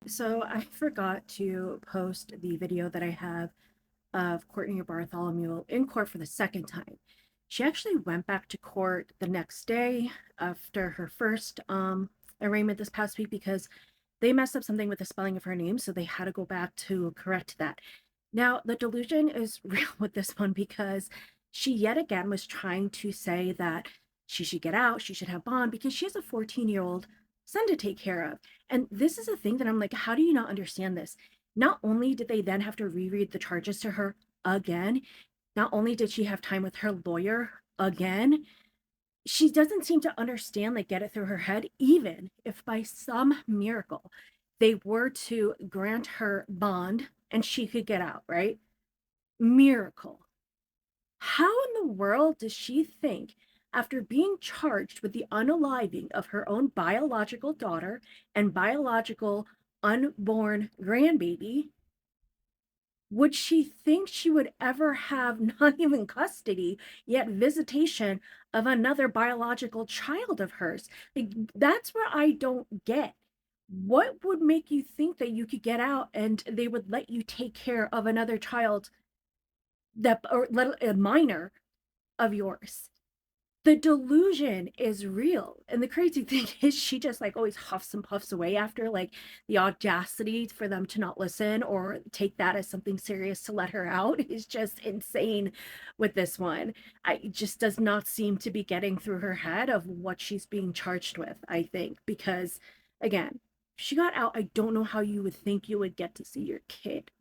So I forgot to post the video that I have of Cortney Bartholomew in court for the second time. She actually went back to court the next day after her first arraignment this past week because they messed up something with the spelling of her name, so they had to go back to correct that. Now, the delusion is real with this one because she yet again was trying to say that she should get out, she should have bond because she has a 14-year-old son to take care of. And this is a thing that I'm like, how do you not understand this? Not only did they then have to reread the charges to her again, not only did she have time with her lawyer again, she doesn't seem to understand, like, get it through her head, even if by some miracle they were to grant her bond and she could get out, right? Miracle. How in the world does she think, after being charged with the unaliving of her own biological daughter and biological unborn grandbaby, would she think she would ever have not even custody, yet visitation of another biological child of hers? Like, that's where I don't get. What would make you think that you could get out and they would let you take care of another child that, or let a minor of yours? The delusion is real. And the crazy thing is she just like always huffs and puffs away after, like, the audacity for them to not listen or take that as something serious to let her out is just insane with this one. It just does not seem to be getting through her head of what she's being charged with, I think, because again, if she got out, I don't know how you would think you would get to see your kid.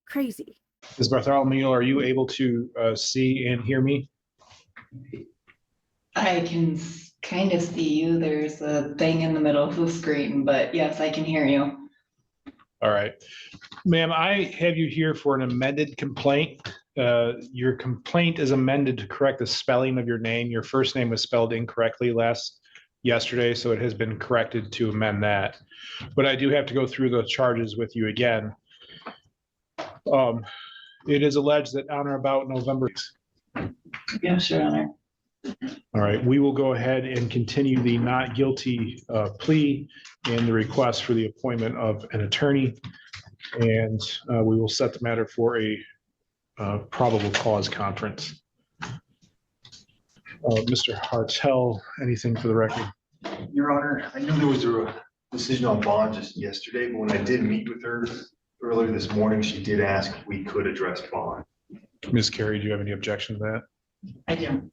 Crazy. Ms. Bartholomew, are you able to see and hear me? I can kind of see you. There's a thing in the middle of the screen, but yes, I can hear you. All right. Ma'am, I have you here for an amended complaint. Your complaint is amended to correct the spelling of your name. Your first name was spelled incorrectly yesterday, so it has been corrected to amend that. But I do have to go through the charges with you again. It is alleged that on or about November. Yes, Your Honor. All right, we will go ahead and continue the not guilty plea and the request for the appointment of an attorney. And we will set the matter for a probable cause conference. Mr. Hartel, anything for the record? Your Honor, I know there was a decision on bond just yesterday, but when I did meet with her earlier this morning, she did ask if we could address bond. Ms. Carey, do you have any objection to that? I do.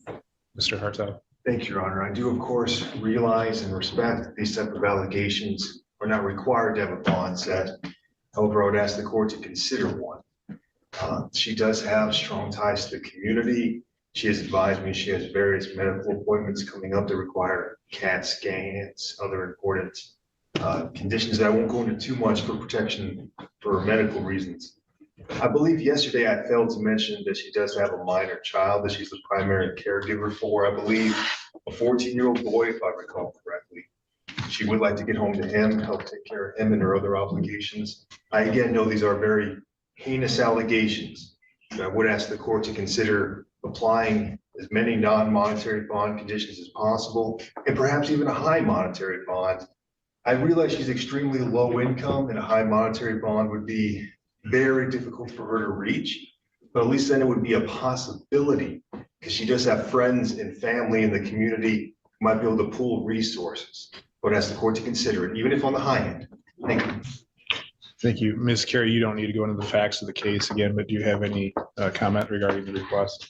Mr. Hartel? Thank you, Your Honor. I do, of course, realize and respect that these type of allegations are not required to have a bond set. However, I would ask the court to consider one. She does have strong ties to the community. She has advised me she has various medical appointments coming up that require CAT scans, other important conditions that I won't go into too much for protection for medical reasons. I believe yesterday I failed to mention that she does have a minor child that she's the primary caregiver for. I believe a 14-year-old boy, if I recall correctly. She would like to get home to him, help take care of him and her other obligations. I again know these are very heinous allegations. I would ask the court to consider applying as many non-monetary bond conditions as possible, and perhaps even a high monetary bond. I realize she's extremely low income and a high monetary bond would be very difficult for her to reach, but at least then it would be a possibility because she does have friends and family in the community who might be able to pool resources. But ask the court to consider it, even if on the high end. Thank you. Thank you. Ms. Carey, you don't need to go into the facts of the case again, but do you have any comment regarding the request?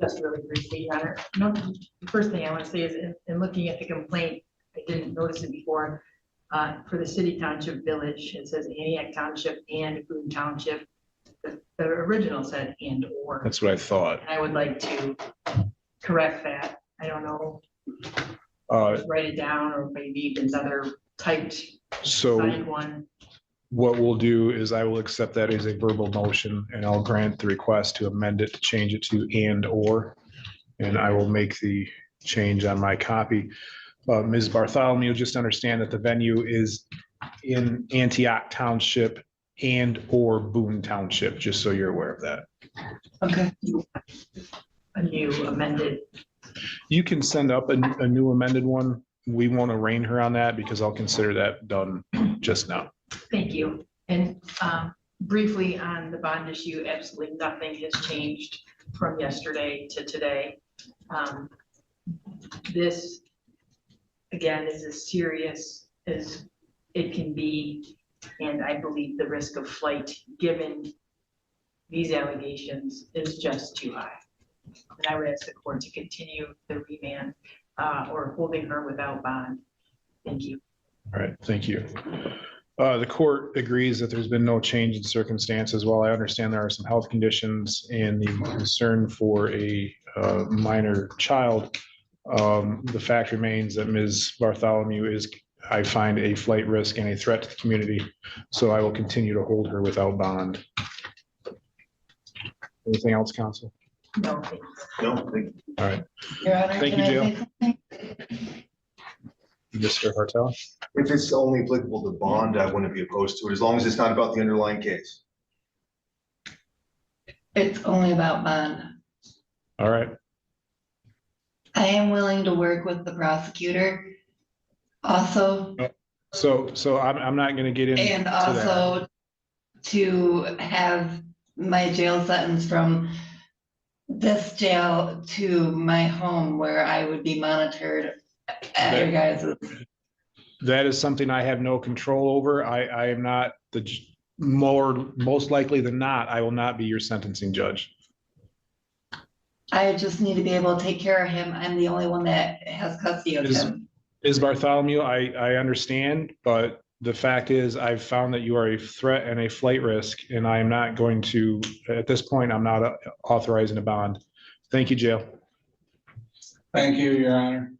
Just really briefly, Your Honor. No, the first thing I want to say is in looking at the complaint, I didn't notice it before. For the city township village, it says Antioch Township and Boone Township. The original said and or. That's what I thought. And I would like to correct that. I don't know. Write it down, or maybe there's other typed signed one. What we'll do is I will accept that as a verbal motion and I'll grant the request to amend it to change it to and or, and I will make the change on my copy. Ms. Bartholomew, just understand that the venue is in Antioch Township and or Boone Township, just so you're aware of that. Okay. A new amended. You can send up a new amended one we won't arraign her on that because I'll consider that done just now. Thank you. And briefly on the bond issue, absolutely nothing has changed from yesterday to today. This, again, is as serious as it can be. And I believe the risk of flight, given these allegations, is just too high. And I would ask the court to continue the remand or holding her without bond. Thank you. All right, thank you. The court agrees that there's been no change in circumstances. While I understand there are some health conditions and the concern for a minor child, the fact remains that Ms. Bartholomew is, I find, a flight risk and a threat to the community. So I will continue to hold her without bond. Anything else, counsel? No, thank you. No, thank you. All right, Your Honor, Thank can you, I Jill. say something? Mr. Hartel. If it's only applicable to bond, I wouldn't be opposed to it, as long as it's not about the underlying case. It's only about bond. All right, I am willing to work with the prosecutor also, so I'm not going to get into and that. also to have my jail sentence from this jail to my home where I would be monitored at your guys'. That is something I have no control over. I am not most likely than not, I will not be your sentencing judge. I just need to be able to take care of him. I'm the only one that has custody of him. Is Bartholomew, I understand, but the fact is I've found that you are a threat and a flight risk, and I am not going to, at this point, I'm not authorizing a bond. Thank you, Jill. Thank you, Your Honor.